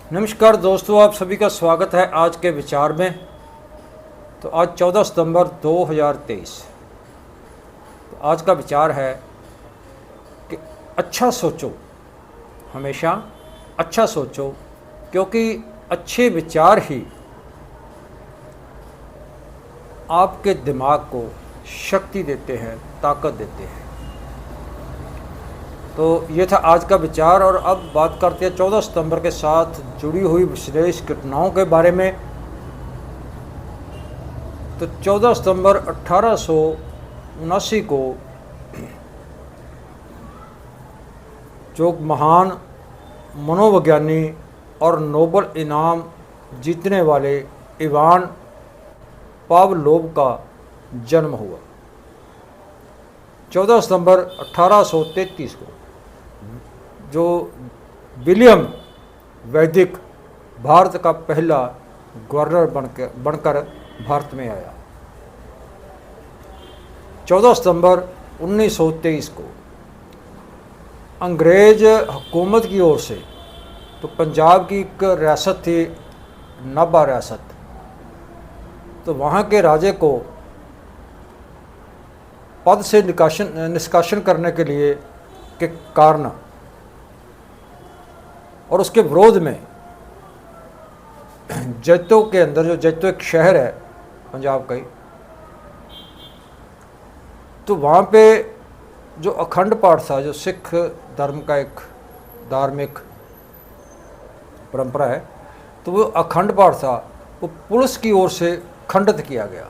नमस्कार दोस्तों, आप सभी का स्वागत है आज के विचार में। तो आज 14 सितंबर 2023। तो आज का विचार है कि अच्छा सोचो, हमेशा अच्छा सोचो, क्योंकि अच्छे विचार ही आपके दिमाग को शक्ति देते हैं, ताकत देते हैं। तो ये था आज का विचार। और अब बात करते हैं 14 सितंबर के साथ जुड़ी हुई विशेष घटनाओं के बारे में। तो 14 सितंबर 1879 को जो महान मनोविज्ञानी और नोबल इनाम जीतने वाले इवान पावलोव का जन्म हुआ। 14 सितंबर 1833 को जो विलियम वैदिक भारत का पहला गवर्नर बनकर भारत में आया। 14 सितंबर 1923 को अंग्रेज हुकूमत की ओर से, तो पंजाब की एक रियासत थी नाभा रियासत, तो वहाँ के राजे को पद से निष्कासन करने के लिए के कारण और उसके विरोध में जैतो के अंदर, जो जैतो एक शहर है पंजाब का ही, तो वहाँ पे जो अखंड पाठ था, जो सिख धर्म का एक धार्मिक परंपरा है, तो वो अखंड पाठ था, वो पुलिस की ओर से खंडित किया गया।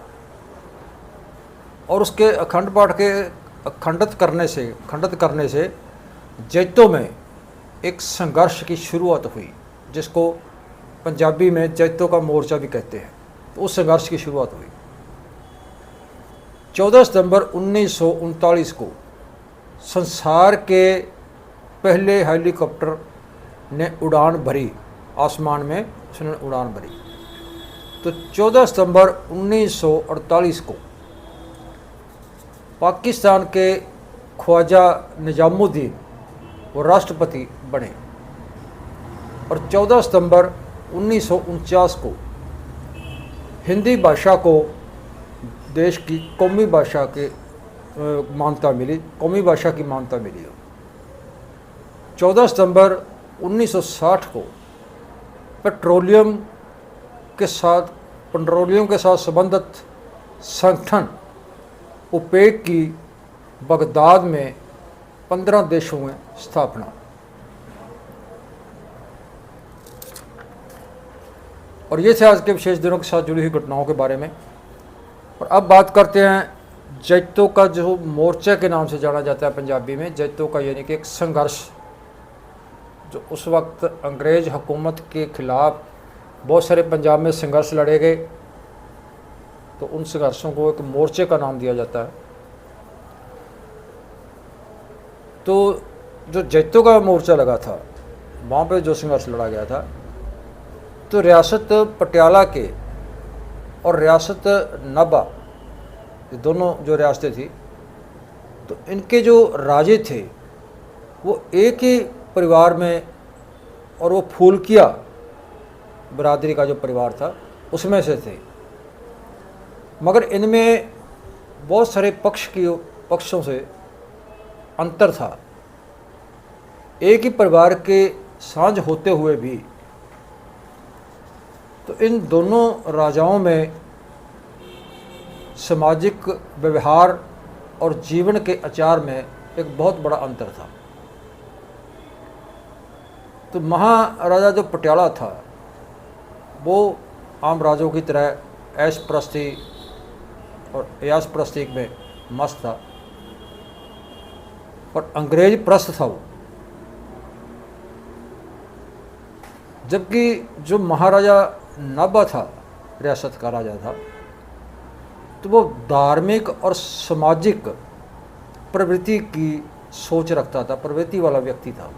और उसके अखंड पाठ के खंडित करने से जैतों में एक संघर्ष की शुरुआत हुई, जिसको पंजाबी में जैतों का मोर्चा भी कहते हैं। तो उस संघर्ष की शुरुआत हुई। 14 सितंबर 1939 को संसार के पहले हेलीकॉप्टर ने उड़ान भरी, आसमान में उसने उड़ान भरी। तो 14 सितंबर 1948 को पाकिस्तान के ख्वाजा निजामुद्दीन वो राष्ट्रपति बने। और 14 सितंबर 1949 को हिंदी भाषा को देश की कौमी भाषा की मान्यता मिली। 14 सितंबर 1960 को पेट्रोलियम के साथ संबंधित संगठन ओपेक की बगदाद में 15 देशों में स्थापना। और ये थे आज के विशेष दिनों के साथ जुड़ी हुई घटनाओं के बारे में। और अब बात करते हैं जैतों का, जो मोर्चा के नाम से जाना जाता है पंजाबी में। जैतों का यानी कि एक संघर्ष, जो उस वक्त अंग्रेज हुकूमत के खिलाफ बहुत सारे पंजाब में संघर्ष लड़े गए, तो उन संघर्षों को एक मोर्चे का नाम दिया जाता है। तो जो जैतों का मोर्चा लगा था, वहाँ पे जो संघर्ष लड़ा गया था, तो रियासत पटियाला के और रियासत नाभा, ये दोनों जो रियासतें थी, तो इनके जो राजे थे वो एक ही परिवार में, और वो फूलकिया बरादरी का जो परिवार था उसमें से थे। मगर इनमें बहुत सारे पक्षों से अंतर था। एक ही परिवार के साझ होते हुए भी तो इन दोनों राजाओं में सामाजिक व्यवहार और जीवन के आचार में एक बहुत बड़ा अंतर था। तो महाराजा जो पटियाला था वो आम राजों की तरह ऐश प्रस्ती और अयाश प्रस्ती में मस्त था, और अंग्रेज प्रस्त था वो। जबकि जो महाराजा नाभा था, रियासत का राजा था, तो वो धार्मिक और सामाजिक प्रवृत्ति की सोच रखता था, प्रवृत्ति वाला व्यक्ति था।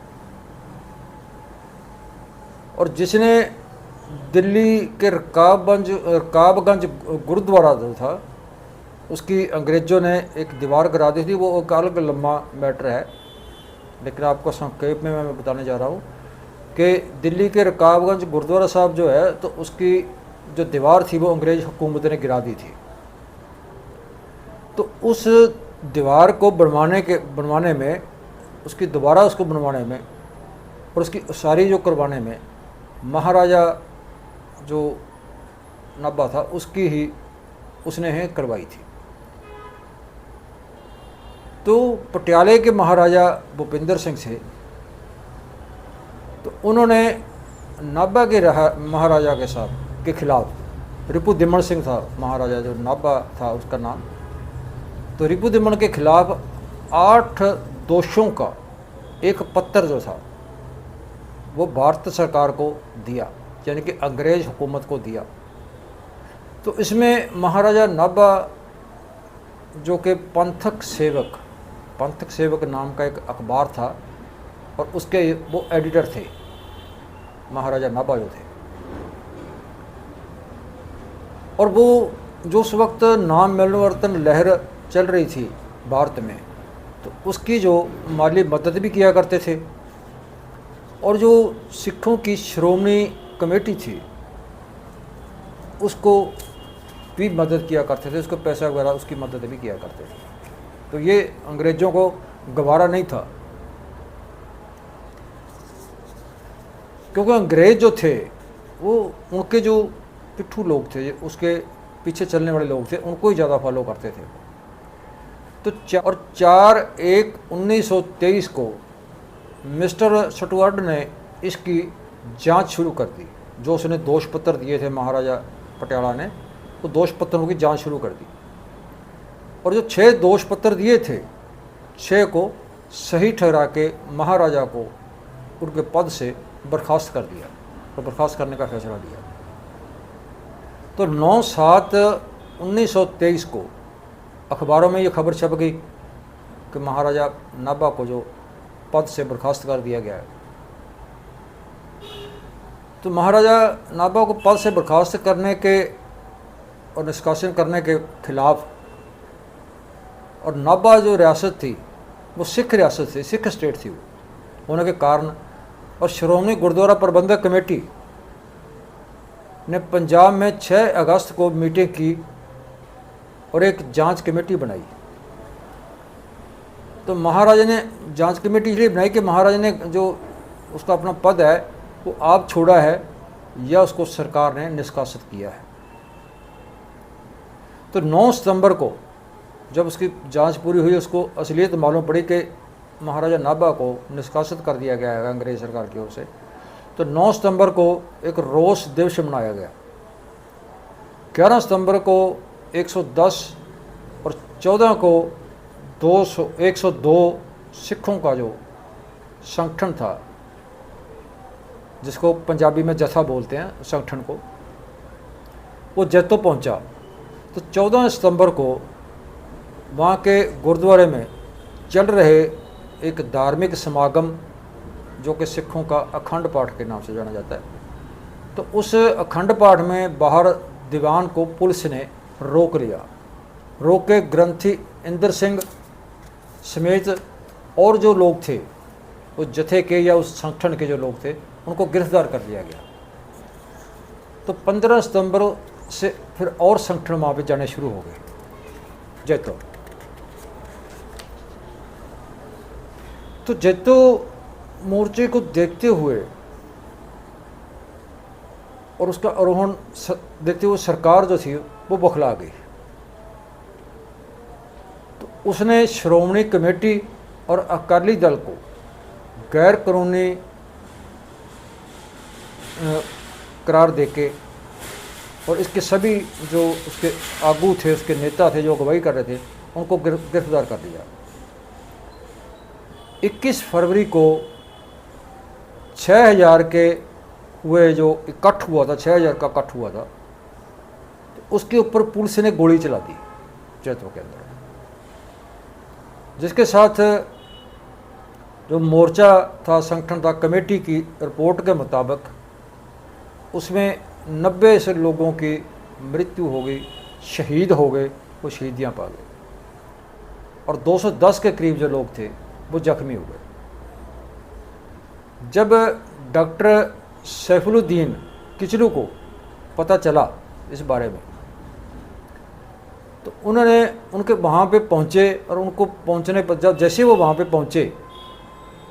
और जिसने दिल्ली के रकाबगंज गुरुद्वारा जो था, उसकी अंग्रेज़ों ने एक दीवार गिरा दी थी। वो एक अलग लंबा मैटर है, लेकिन आपको संक्षेप में मैं बताने जा रहा हूँ कि दिल्ली के रकाबगंज गुरुद्वारा साहब जो है तो उसकी जो दीवार थी वो अंग्रेज़ हुकूमत ने गिरा दी थी। तो उस दीवार को बनवाने में, उसकी दोबारा उसको बनवाने में और उसकी उसारी जो करवाने में महाराजा जो नाभा था उसने ही करवाई थी। तो पटियाले के महाराजा भूपिंदर सिंह से, तो उन्होंने नाभा के महाराजा के साथ के खिलाफ, रिपुदमन सिंह था महाराजा जो नाभा था उसका नाम, तो रिपुदमन के खिलाफ 8 दोषों का एक पत्र जो था वो भारत सरकार को दिया, यानी कि अंग्रेज़ हुकूमत को दिया। तो इसमें महाराजा नाभा जो कि पंथक सेवक नाम का एक अखबार था और उसके वो एडिटर थे महाराजा नाभा जो थे। और वो जो उस वक्त नाम मिलवर्तन लहर चल रही थी भारत में, तो उसकी जो माली मदद भी किया करते थे और जो सिखों की श्रोमणी कमेटी थी उसको भी मदद किया करते थे, उसको पैसा वगैरह उसकी मदद भी किया करते थे। तो ये अंग्रेज़ों को गवारा नहीं था, क्योंकि अंग्रेज़ जो थे वो उनके जो पिट्ठू लोग थे, उसके पीछे चलने वाले लोग थे, उनको ही ज़्यादा फॉलो करते थे। तो 4/1/1923 को मिस्टर स्टुअर्ट ने इसकी जांच शुरू कर दी। जो उसने दोष पत्र दिए थे महाराजा पटियाला ने, वो दोष पत्रों की जांच शुरू कर दी और जो 6 दोष पत्र दिए थे 6 को सही ठहरा के महाराजा को उनके पद से बर्खास्त कर दिया और बर्खास्त करने का फैसला लिया। तो 9/7/1923 को अखबारों में ये खबर छप गई कि महाराजा नाभा को जो पद से बर्खास्त कर दिया गया है। तो महाराजा नाभा को पद से बर्खास्त करने के और निष्कासन करने के खिलाफ, और नाभा जो रियासत थी वो सिख रियासत थी, सिख स्टेट थी वो होने के कारण, और श्रोमणी गुरुद्वारा प्रबंधक कमेटी ने पंजाब में 6 अगस्त को मीटिंग की और एक जांच कमेटी बनाई। तो महाराजा ने जांच कमेटी इसलिए बनाई कि महाराजा ने जो उसका अपना पद है वो आप छोड़ा है या उसको सरकार ने निष्कासित किया है। तो 9 सितंबर को जब उसकी जांच पूरी हुई, उसको असलियत मालूम पड़ी कि महाराजा नाभा को निष्कासित कर दिया गया है अंग्रेज़ सरकार की ओर से। तो 9 सितंबर को एक रोष दिवस मनाया गया। 11 सितंबर को 110 और 14 को 102 सिखों का जो संगठन था, जिसको पंजाबी में जत्था बोलते हैं संगठन को, वो जैतो पहुंचा। तो 14 सितंबर को वहाँ के गुरुद्वारे में चल रहे एक धार्मिक समागम जो कि सिखों का अखंड पाठ के नाम से जाना जाता है, तो उस अखंड पाठ में बाहर दीवान को पुलिस ने रोक लिया। रोक के ग्रंथी इंद्र सिंह समेत और जो लोग थे उस जत्थे के या उस संगठन के जो लोग थे उनको गिरफ्तार कर लिया गया। तो 15 सितंबर से फिर और संगठन वहाँ पे जाने शुरू हो गए जैतो। तो जैतो मोर्चे को देखते हुए और उसका आरोहण देखते हुए सरकार जो थी वो बौखला गई। तो उसने श्रोमणी कमेटी और अकाली दल को गैर कानूनी करार देके और इसके सभी जो उसके आगू थे, उसके नेता थे जो अगुवाई कर रहे थे, उनको गिरफ्तार कर लिया। 21 फरवरी को 6000 के हुए जो इकट्ठ हुआ था, 6000 का इकट्ठ हुआ था, तो उसके ऊपर पुलिस ने गोली चला दी जैतो के अंदर, जिसके साथ जो मोर्चा था, संगठन था, कमेटी की रिपोर्ट के मुताबिक उसमें 90 से लोगों की मृत्यु हो गई, शहीद हो गए, वो शहीदियाँ पा गए, और 210 के करीब जो लोग थे वो जख्मी हो गए। जब डॉक्टर सैफुलुद्दीन किचलू को पता चला इस बारे में, तो उन्होंने उनके वहाँ पे पहुँचे और उनको पहुँचने पर जब जैसे वो वहाँ पे पहुँचे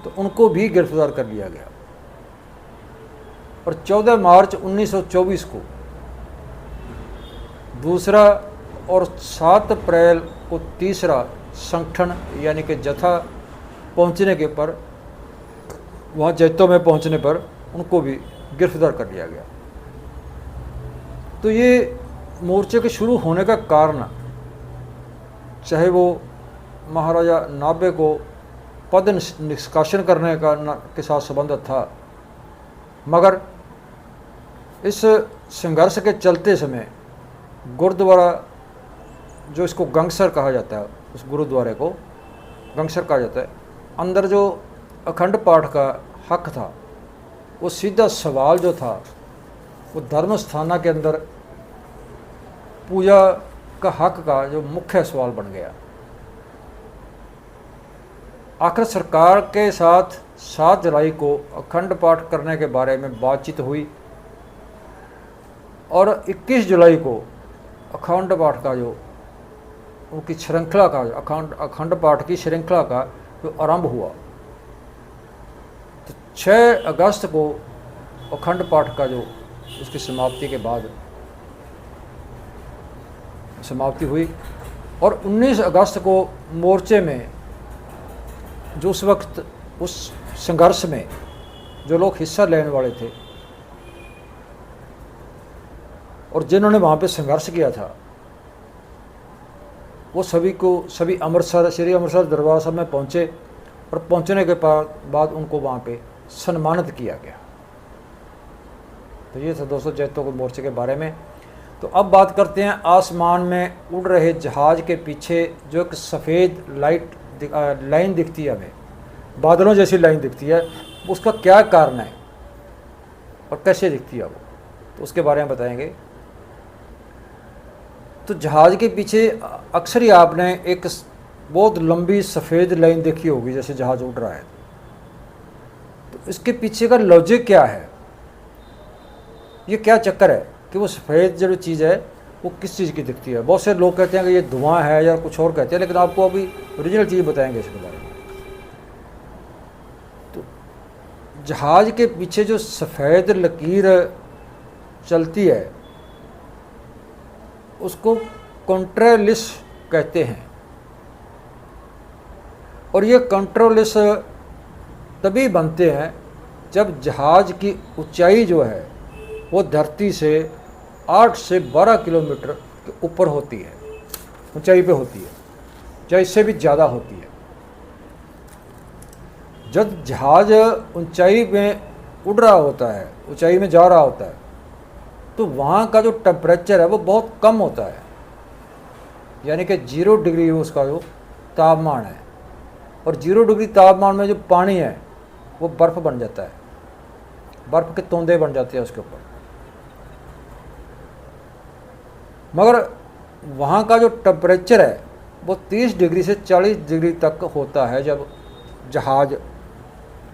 तो उनको भी गिरफ्तार कर लिया गया। और 14 मार्च 1924 को दूसरा और 7 अप्रैल को तीसरा संगठन यानी कि जत्था पहुँचने के पर वहाँ जैतों में पहुँचने पर उनको भी गिरफ्तार कर लिया गया। तो ये मोर्चे के शुरू होने का कारण, चाहे वो महाराजा नाभे को पद निष्कासन करने के साथ संबंध था, मगर इस संघर्ष के चलते समय गुरुद्वारा, जो इसको गंगसर कहा जाता है, उस गुरुद्वारे को गंगसर कहा जाता है, अंदर जो अखंड पाठ का हक था, वो सीधा सवाल जो था वो धर्म स्थाना के अंदर पूजा का हक का जो मुख्य सवाल बन गया। आखिर सरकार के साथ 7 जुलाई को अखंड पाठ करने के बारे में बातचीत हुई और 21 जुलाई को अखंड पाठ का जो उनकी श्रृंखला का अखंड पाठ की श्रृंखला का जो आरंभ हुआ, तो 6 अगस्त को अखंड पाठ का जो उसकी समाप्ति के बाद समाप्ति हुई और 19 अगस्त को मोर्चे में जो उस वक्त उस संघर्ष में जो लोग हिस्सा लेने वाले थे और जिन्होंने वहाँ पे संघर्ष किया था, वो सभी अमृतसर श्री अमृतसर दरबार साहब में पहुँचे और पहुँचने के बाद उनको वहाँ पे सम्मानित किया गया। तो ये था दोस्तों जैतों के मोर्चे के बारे में। तो अब बात करते हैं आसमान में उड़ रहे जहाज़ के पीछे जो एक सफ़ेद लाइन दिखती है, हमें बादलों जैसी लाइन दिखती है, उसका क्या कारण है और कैसे दिखती है वो, तो उसके बारे में बताएंगे। तो जहाज़ के पीछे अक्सर ही आपने एक बहुत लंबी सफ़ेद लाइन देखी होगी जैसे जहाज़ उड़ रहा है। तो इसके पीछे का लॉजिक क्या है, ये क्या चक्कर है कि वो सफ़ेद जो चीज़ है वो किस चीज़ की दिखती है। बहुत से लोग कहते हैं कि ये धुआं है या कुछ और कहते हैं, लेकिन आपको अभी ओरिजिनल चीज़ बताएंगे इसके बारे में। तो जहाज़ के पीछे जो सफ़ेद लकीर चलती है उसको कॉन्ट्रेलिस कहते हैं, और ये कॉन्ट्रेलिस तभी बनते हैं जब जहाज़ की ऊंचाई जो है वो धरती से 8 से 12 किलोमीटर के ऊपर होती है, ऊंचाई पे होती है, या इससे भी ज़्यादा होती है। जब जहाज़ ऊंचाई में उड़ रहा होता है, ऊंचाई में जा रहा होता है, तो वहाँ का जो टेम्परेचर है वो बहुत कम होता है, यानी कि 0 डिग्री उसका जो तापमान है, और 0 डिग्री तापमान में जो पानी है वो बर्फ़ बन जाता है, बर्फ़ के तोंदे बन जाते हैं उसके ऊपर। मगर वहाँ का जो टेम्परेचर है वो 30 डिग्री से 40 डिग्री तक होता है जब जहाज़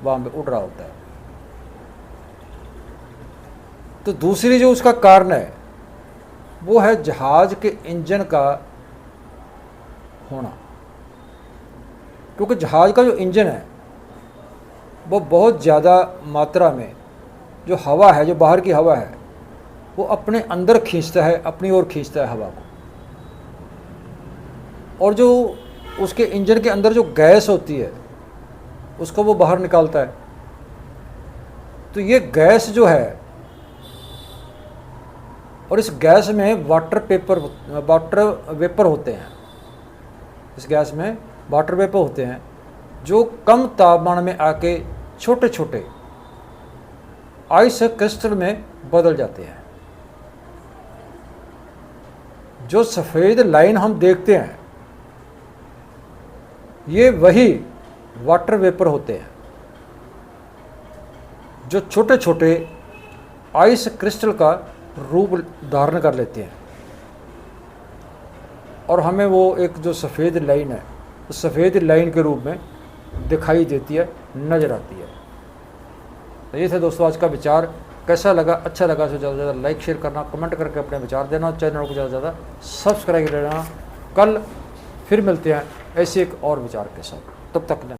वहाँ पे उड़ रहा होता है। तो दूसरी जो उसका कारण है वो है जहाज़ के इंजन का होना, क्योंकि जहाज़ का जो इंजन है वो बहुत ज़्यादा मात्रा में जो हवा है, जो बाहर की हवा है, वो अपने अंदर खींचता है, अपनी ओर खींचता है हवा को, और जो उसके इंजन के अंदर जो गैस होती है उसको वो बाहर निकालता है। तो ये गैस जो है, और इस गैस में वाटर वेपर होते हैं, इस गैस में वाटर वेपर होते हैं जो कम तापमान में आके छोटे छोटे आइस क्रिस्टल में बदल जाते हैं। जो सफ़ेद लाइन हम देखते हैं ये वही वाटर वेपर होते हैं जो छोटे छोटे आइस क्रिस्टल का रूप धारण कर लेते हैं, और हमें वो एक जो सफ़ेद लाइन है उस सफ़ेद लाइन के रूप में दिखाई देती है, नज़र आती है। तो ये थे दोस्तों आज का विचार। कैसा लगा, अच्छा लगा तो ज़्यादा से ज़्यादा लाइक शेयर करना, कमेंट करके अपने विचार देना, चैनल को ज़्यादा से ज़्यादा सब्सक्राइब कर लेना। कल फिर मिलते हैं ऐसे एक और विचार के साथ, तब तक